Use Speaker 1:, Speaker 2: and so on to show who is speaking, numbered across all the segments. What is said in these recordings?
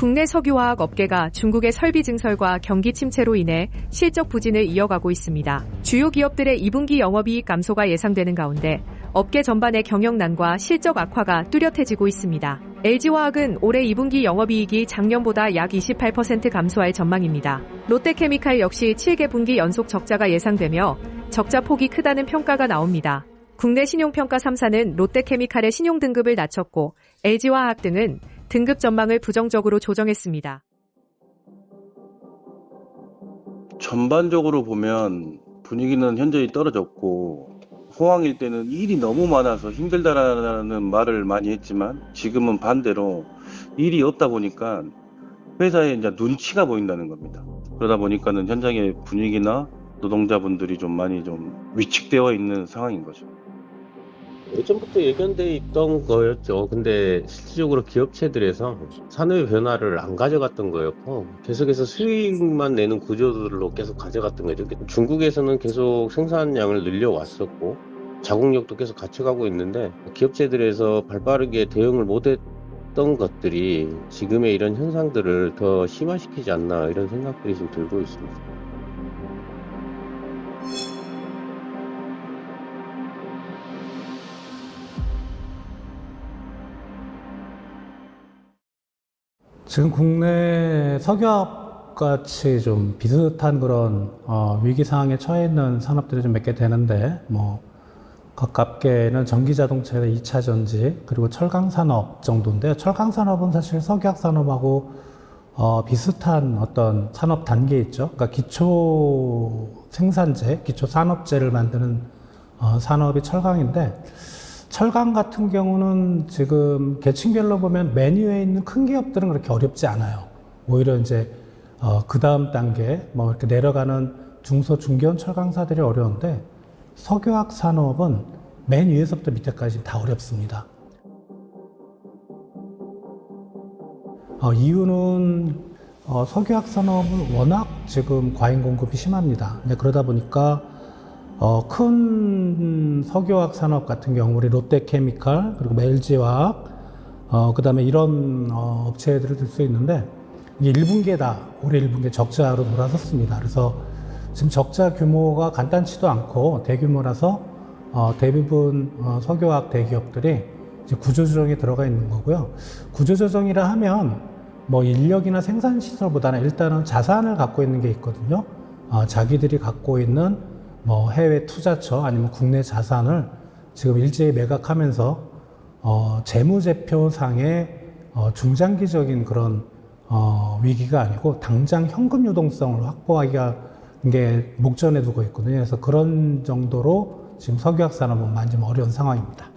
Speaker 1: 국내 석유화학 업계가 중국의 설비 증설과 경기 침체로 인해 실적 부진을 이어가고 있습니다. 주요 기업들의 2분기 영업이익 감소가 예상되는 가운데 업계 전반의 경영난과 실적 악화가 뚜렷해지고 있습니다. LG화학은 올해 2분기 영업이익이 작년보다 약 28% 감소할 전망입니다. 롯데케미칼 역시 7개 분기 연속 적자가 예상되며 적자 폭이 크다는 평가가 나옵니다. 국내 신용평가 3사는 롯데케미칼의 신용등급을 낮췄고 LG화학 등은 등급 전망을 부정적으로 조정했습니다.
Speaker 2: 전반적으로 보면 분위기는 현저히 떨어졌고 호황일 때는 일이 너무 많아서 힘들다라는 말을 많이 했지만 지금은 반대로 일이 없다 보니까 회사에 이제 눈치가 보인다는 겁니다. 그러다 보니까는 현장의 분위기나 노동자분들이 좀 많이 좀 위축되어 있는 상황인 거죠.
Speaker 3: 예전부터 예견돼 있던 거였죠. 근데 실질적으로 기업체들에서 산업의 변화를 안 가져갔던 거였고 계속해서 수익만 내는 구조들로 계속 가져갔던 거죠. 중국에서는 계속 생산량을 늘려왔었고 자국력도 계속 갖춰가고 있는데 기업체들에서 발빠르게 대응을 못했던 것들이 지금의 이런 현상들을 더 심화시키지 않나 이런 생각들이 좀 들고 있습니다.
Speaker 4: 지금 국내 석유화학 같이 좀 비슷한 그런 위기 상황에 처해 있는 산업들이 좀 몇 개 되는데 가깝게는 전기자동차의 2차 전지 그리고 철강 산업 정도인데요. 철강 산업은 사실 석유화학 산업하고 비슷한 어떤 산업 단계에 있죠. 그러니까 기초 생산재, 기초 산업재를 만드는 산업이 철강인데 철강 같은 경우는 지금 계층별로 보면 맨 위에 있는 큰 기업들은 그렇게 어렵지 않아요. 오히려 이제 그 다음 단계 이렇게 내려가는 중소 중견 철강사들이 어려운데 석유화학 산업은 맨 위에서부터 밑에까지 다 어렵습니다. 이유는 석유화학 산업은 워낙 지금 과잉 공급이 심합니다. 그러다 보니까 큰 석유화학 산업 같은 경우 우리 롯데케미칼 그리고 LG화학 그 다음에 이런 업체들을 들 수 있는데 이게 1분기에 다 올해 1분기에 적자로 돌아섰습니다. 그래서 지금 적자 규모가 간단치도 않고 대규모라서 대부분 석유화학 대기업들이 이제 구조조정에 들어가 있는 거고요. 구조조정이라 하면 인력이나 생산시설보다는 일단은 자산을 갖고 있는 게 있거든요. 자기들이 갖고 있는 해외 투자처 아니면 국내 자산을 지금 일제히 매각하면서 재무제표상의 중장기적인 그런 위기가 아니고 당장 현금 유동성을 확보하기가 게 목전에 두고 있거든요. 그래서 그런 정도로 지금 석유화학 산업은 많이 좀 어려운 상황입니다.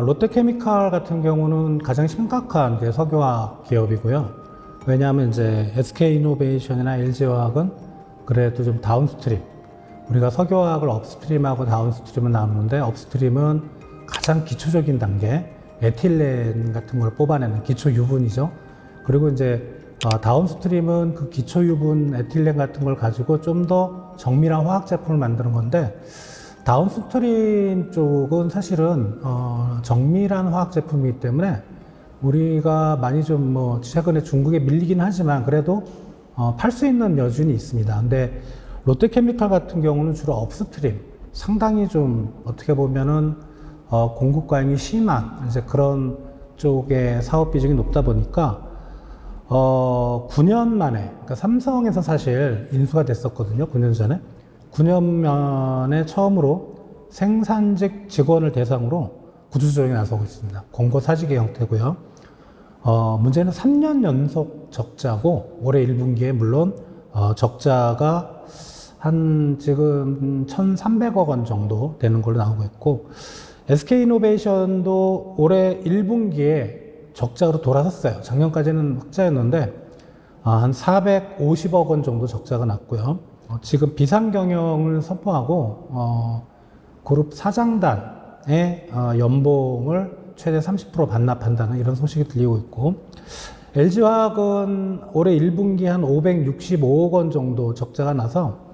Speaker 4: 롯데케미칼 같은 경우는 가장 심각한 게 석유화학 기업이고요. 왜냐하면 이제 SK이노베이션이나 LG화학은 그래도 좀 다운스트림, 우리가 석유화학을 업스트림하고 다운스트림을 나누는데 업스트림은 가장 기초적인 단계, 에틸렌 같은 걸 뽑아내는 기초 유분이죠. 그리고 이제 다운스트림은 그 기초 유분 에틸렌 같은 걸 가지고 좀 더 정밀한 화학 제품을 만드는 건데 다운스트림 쪽은 사실은 정밀한 화학 제품이기 때문에 우리가 많이 좀 최근에 중국에 밀리긴 하지만 그래도 팔 수 있는 여준이 있습니다. 근데 롯데케미칼 같은 경우는 주로 업스트림, 상당히 좀 어떻게 보면은 공급 과잉이 심한 이제 그런 쪽의 사업 비중이 높다 보니까 9년 만에, 그러니까 삼성에서 사실 인수가 됐었거든요. 9년 전에. 9년 만에 처음으로 생산직 직원을 대상으로 구조조정에 나서고 있습니다. 공고사직의 형태고요. 문제는 3년 연속 적자고 올해 1분기에 물론 적자가 한 지금 1,300억 원 정도 되는 걸로 나오고 있고 SK이노베이션도 올해 1분기에 적자로 돌아섰어요. 작년까지는 흑자였는데 한 450억 원 정도 적자가 났고요. 지금 비상경영을 선포하고 그룹 사장단의 연봉을 최대 30% 반납한다는 이런 소식이 들리고 있고, LG화학은 올해 1분기 한 565억 원 정도 적자가 나서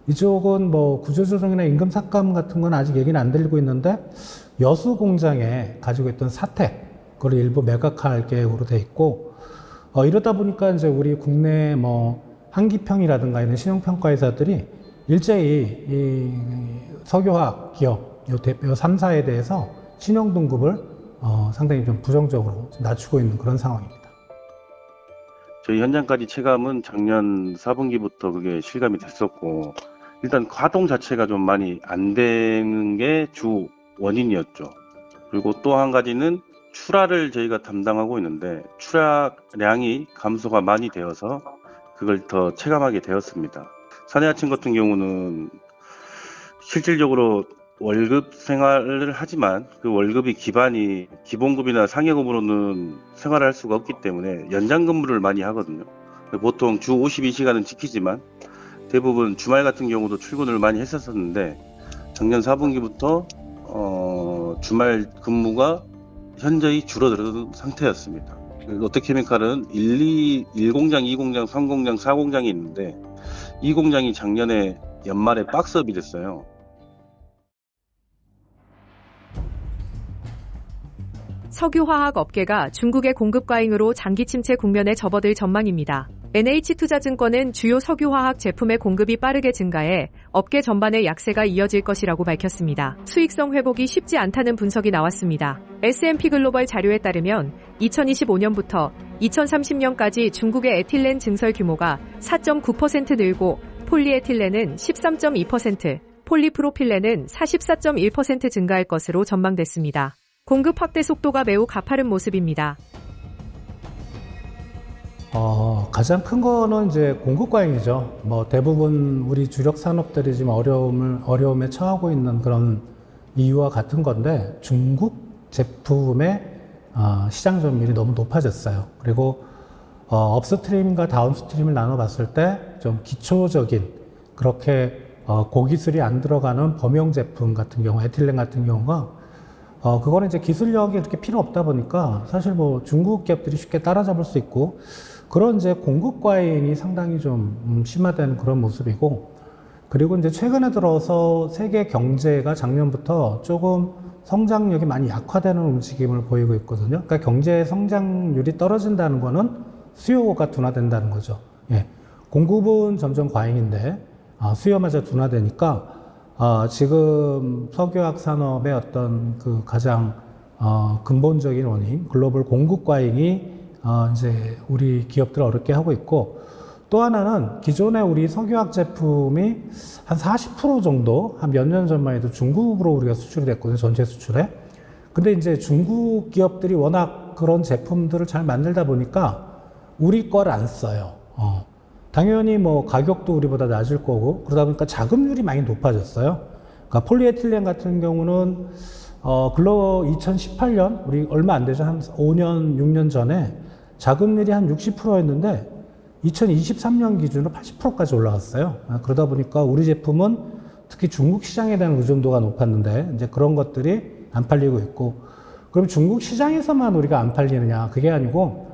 Speaker 4: 이쪽은 뭐 구조조정이나 임금 삭감 같은 건 아직 얘기는 안 들리고 있는데, 여수 공장에 가지고 있던 사택, 그걸 일부 매각할 계획으로 돼 있고, 이러다 보니까 이제 우리 국내 뭐 한기평이라든가 이런 신용평가회사들이 일제히 이 석유화학 기업, 요 대표 3사에 대해서 신용 등급을 상당히 좀 부정적으로 낮추고 있는 그런 상황입니다.
Speaker 2: 저희 현장까지 체감은 작년 4분기부터 그게 실감이 됐었고, 일단 가동 자체가 좀 많이 안 되는 게 주 원인이었죠. 그리고 또 한 가지는 출하를 저희가 담당하고 있는데, 출하량이 감소가 많이 되어서 그걸 더 체감하게 되었습니다. 사내하청 같은 경우는 실질적으로 월급 생활을 하지만 그 월급이 기반이 기본급이나 상여급으로는 생활할 수가 없기 때문에 연장 근무를 많이 하거든요. 보통 주 52시간은 지키지만 대부분 주말 같은 경우도 출근을 많이 했었는데, 작년 4분기부터 주말 근무가 현저히 줄어드는 상태였습니다. 롯데케미칼은 1공장, 2공장, 3공장, 4공장이 있는데 2공장이 작년에 연말에 박스업이 됐어요.
Speaker 1: 석유화학 업계가 중국의 공급 과잉으로 장기 침체 국면에 접어들 전망입니다. NH투자증권은 주요 석유화학 제품의 공급이 빠르게 증가해 업계 전반의 약세가 이어질 것이라고 밝혔습니다. 수익성 회복이 쉽지 않다는 분석이 나왔습니다. S&P 글로벌 자료에 따르면 2025년부터 2030년까지 중국의 에틸렌 증설 규모가 4.9% 늘고 폴리에틸렌은 13.2%, 폴리프로필렌은 44.1% 증가할 것으로 전망됐습니다. 공급 확대 속도가 매우 가파른 모습입니다.
Speaker 4: 가장 큰 거는 이제 공급 과잉이죠. 뭐 대부분 우리 주력 산업들이 지금 어려움에 처하고 있는 그런 이유와 같은 건데, 중국 제품의 시장 점유율이 너무 높아졌어요. 그리고 업스트림과 다운스트림을 나눠봤을 때 좀 기초적인 그렇게 고기술이 안 들어가는 범용 제품 같은 경우, 에틸렌 같은 경우가 그거는 이제 기술력이 그렇게 필요 없다 보니까 사실 뭐 중국 기업들이 쉽게 따라잡을 수 있고, 그런 이제 공급 과잉이 상당히 좀 심화되는 그런 모습이고, 그리고 이제 최근에 들어서 세계 경제가 작년부터 조금 성장력이 많이 약화되는 움직임을 보이고 있거든요. 그러니까 경제 성장률이 떨어진다는 거는 수요가 둔화된다는 거죠. 예. 공급은 점점 과잉인데 수요마저 둔화되니까 지금 석유화학 산업의 어떤 그 가장 근본적인 원인, 글로벌 공급 과잉이 이제 우리 기업들을 어렵게 하고 있고, 또 하나는 기존에 우리 석유화학 제품이 한 40% 정도 한 몇 년 전만 해도 중국으로 우리가 수출이 됐거든요, 전체 수출에. 근데 이제 중국 기업들이 워낙 그런 제품들을 잘 만들다 보니까 우리 거를 안 써요. 당연히 뭐 가격도 우리보다 낮을 거고, 그러다 보니까 자급률이 많이 높아졌어요. 그러니까 폴리에틸렌 같은 경우는 2018년, 우리 얼마 안 되죠. 한 5년, 6년 전에 자급률이 한 60%였는데 2023년 기준으로 80%까지 올라갔어요. 그러다 보니까 우리 제품은 특히 중국 시장에 대한 의존도가 높았는데 이제 그런 것들이 안 팔리고 있고, 그럼 중국 시장에서만 우리가 안 팔리느냐? 그게 아니고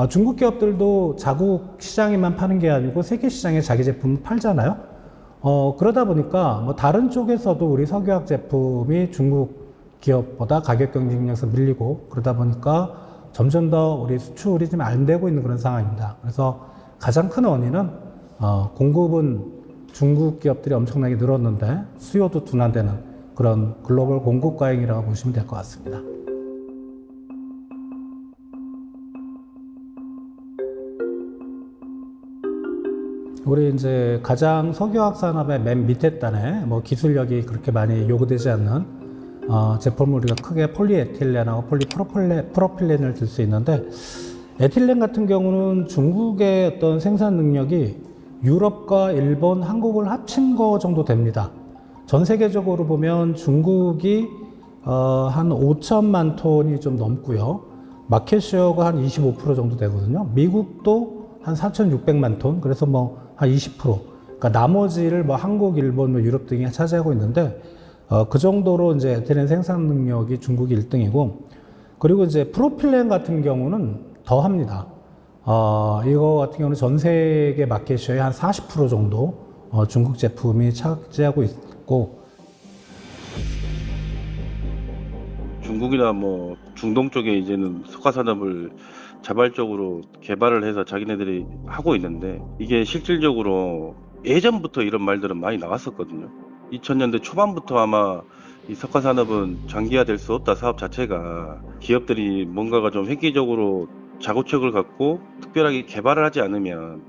Speaker 4: 중국 기업들도 자국 시장에만 파는 게 아니고 세계 시장에 자기 제품을 팔잖아요. 그러다 보니까 뭐 다른 쪽에서도 우리 석유화학 제품이 중국 기업보다 가격 경쟁력에서 밀리고, 그러다 보니까 점점 더 우리 수출이 좀 안 되고 있는 그런 상황입니다. 그래서 가장 큰 원인은 공급은 중국 기업들이 엄청나게 늘었는데 수요도 둔화되는 그런 글로벌 공급 과잉이라고 보시면 될 것 같습니다. 우리 이제 가장 석유화학 산업의 맨 밑에 단에 뭐 기술력이 그렇게 많이 요구되지 않는 제품을 우리가 크게 폴리에틸렌하고 폴리프로필렌을 들 수 있는데, 에틸렌 같은 경우는 중국의 어떤 생산 능력이 유럽과 일본, 한국을 합친 거 정도 됩니다. 전 세계적으로 보면 중국이 한 5천만 톤이 좀 넘고요. 마켓쉐어가 한 25% 정도 되거든요. 미국도 한 4,600만 톤, 그래서 뭐 한 20%. 그러니까 나머지를 뭐 한국, 일본, 뭐 유럽 등이 차지하고 있는데, 그 정도로 이제 에틸렌 생산 능력이 중국이 1등이고, 그리고 이제 프로필렌 같은 경우는 더 합니다. 이거 같은 경우는 전 세계 마켓시어의 한 40% 정도 중국 제품이 차지하고 있고,
Speaker 2: 중국이나 뭐 중동 쪽에 이제는 석화산업을 자발적으로 개발을 해서 자기네들이 하고 있는데, 이게 실질적으로 예전부터 이런 말들은 많이 나왔었거든요. 2000년대 초반부터 아마 이 석화산업은 장기화될 수 없다, 사업 자체가. 기업들이 뭔가가 좀 획기적으로 자구책을 갖고 특별하게 개발을 하지 않으면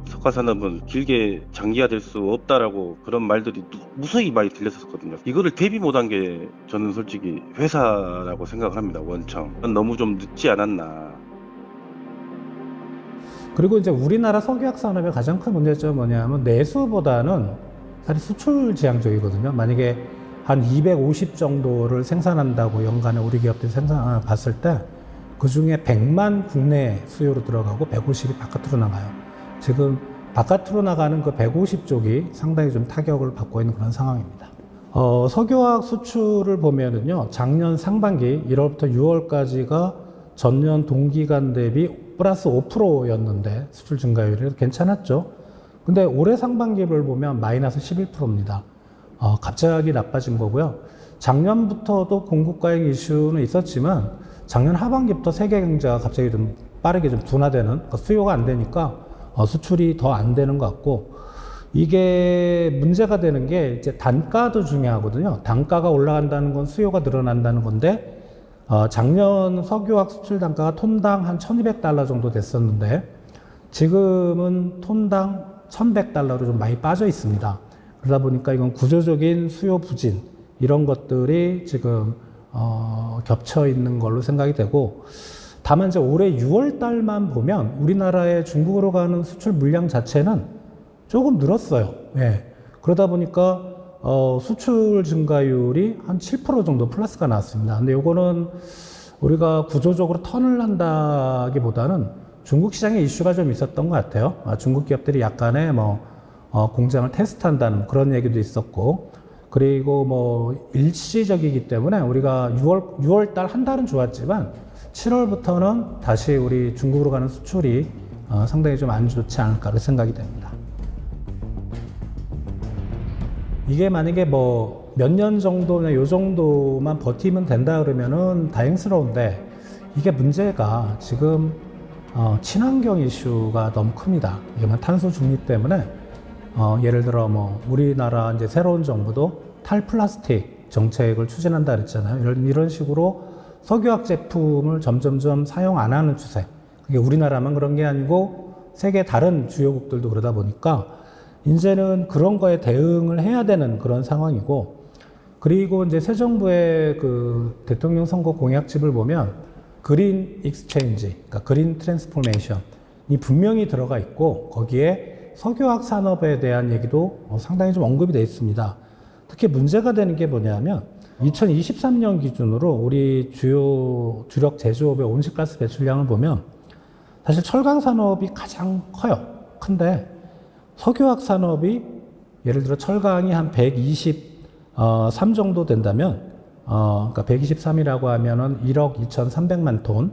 Speaker 2: 석화산업은 길게 장기화될 수 없다라고 그런 말들이 무수히 많이 들렸었거든요. 이거를 대비 못한 게 저는 솔직히 회사라고 생각을 합니다. 원청. 너무 좀 늦지 않았나.
Speaker 4: 그리고 이제 우리나라 석유화학 산업의 가장 큰 문제점은 뭐냐면 내수보다는 사실 수출 지향적이거든요. 만약에 한 250 정도를 생산한다고 연간에 우리 기업들이 봤을 때 그 중에 100만 국내 수요로 들어가고 150이 바깥으로 나가요. 지금 바깥으로 나가는 그 150쪽이 상당히 좀 타격을 받고 있는 그런 상황입니다. 석유화학 수출을 보면은요, 작년 상반기 1월부터 6월까지가 전년 동기간 대비 플러스 5%였는데 수출 증가율이 괜찮았죠. 근데 올해 상반기를 보면 마이너스 11%입니다. 갑자기 나빠진 거고요. 작년부터도 공급 과잉 이슈는 있었지만 작년 하반기부터 세계 경제가 갑자기 좀 빠르게 좀 둔화되는, 그러니까 수요가 안 되니까 수출이 더 안 되는 것 같고, 이게 문제가 되는 게 이제 단가도 중요하거든요. 단가가 올라간다는 건 수요가 늘어난다는 건데, 작년 석유화학 수출 단가가 톤당 한 1200달러 정도 됐었는데 지금은 톤당 1100달러로 좀 많이 빠져 있습니다. 그러다 보니까 이건 구조적인 수요 부진, 이런 것들이 지금 겹쳐 있는 걸로 생각이 되고, 다만 이제 올해 6월 달만 보면 우리나라의 중국으로 가는 수출 물량 자체는 조금 늘었어요. 예. 그러다 보니까 수출 증가율이 한 7% 정도 플러스가 나왔습니다. 근데 요거는 우리가 구조적으로 턴을 한다기보다는 중국 시장에 이슈가 좀 있었던 것 같아요. 중국 기업들이 약간의 공장을 테스트한다는 그런 얘기도 있었고, 그리고 뭐 일시적이기 때문에 우리가 6월 달 한 달은 좋았지만 7월부터는 다시 우리 중국으로 가는 수출이 상당히 좀 안 좋지 않을까 생각이 됩니다. 이게 만약에 뭐 몇 년 정도나 요 정도만 버티면 된다 그러면은 다행스러운데, 이게 문제가 지금 친환경 이슈가 너무 큽니다. 이게 탄소 중립 때문에 예를 들어 뭐 우리나라 이제 새로운 정부도 탈플라스틱 정책을 추진한다 그랬잖아요. 이런 식으로 석유화학 제품을 점점점 사용 안 하는 추세. 그게 우리나라만 그런 게 아니고 세계 다른 주요국들도 그러다 보니까 이제는 그런 거에 대응을 해야 되는 그런 상황이고, 그리고 이제 새 정부의 그 대통령 선거 공약집을 보면 그린 익스체인지, 그러니까 그린 트랜스포메이션이 분명히 들어가 있고, 거기에 석유화학 산업에 대한 얘기도 상당히 좀 언급이 되어 있습니다. 특히 문제가 되는 게 뭐냐면 2023년 기준으로 우리 주력 제조업의 온실가스 배출량을 보면 사실 철강 산업이 가장 커요. 큰데 석유화학 산업이 예를 들어 철강이 한 123 정도 된다면, 그러니까 123이라고 하면은 1억 2,300만 톤,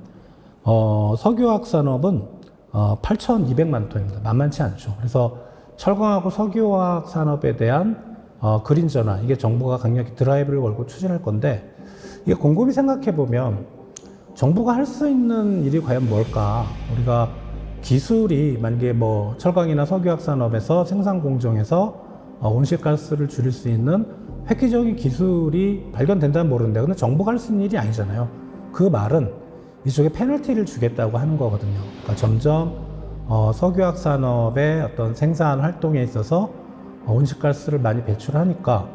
Speaker 4: 석유화학 산업은 8,200만 톤입니다. 만만치 않죠. 그래서 철강하고 석유화학 산업에 대한 그린 전환, 이게 정부가 강력히 드라이브를 걸고 추진할 건데, 이게 곰곰이 생각해 보면 정부가 할 수 있는 일이 과연 뭘까? 우리가 기술이 만약에 뭐 철강이나 석유화학 산업에서 생산 공정에서 온실가스를 줄일 수 있는 획기적인 기술이 발견된다면 모르는데, 근데 정부가 할 수 있는 일이 아니잖아요. 그 말은 이쪽에 페널티를 주겠다고 하는 거거든요. 그러니까 점점 석유화학 산업의 어떤 생산 활동에 있어서 온실가스를 많이 배출하니까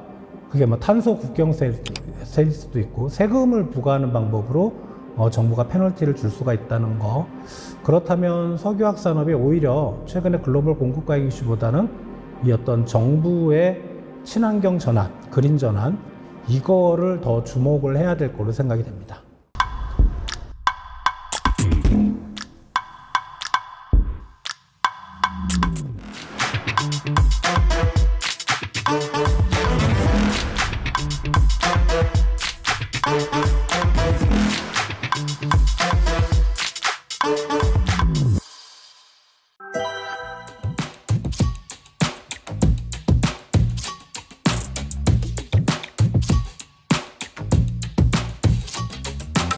Speaker 4: 그게 뭐 탄소 국경세일 수도 있고, 세금을 부과하는 방법으로 정부가 페널티를 줄 수가 있다는 거. 그렇다면 석유화학 산업이 오히려 최근에 글로벌 공급 과잉 이슈보다는 이 어떤 정부의 친환경 전환, 그린 전환, 이거를 더 주목을 해야 될 걸로 생각이 됩니다.
Speaker 5: 있습니다.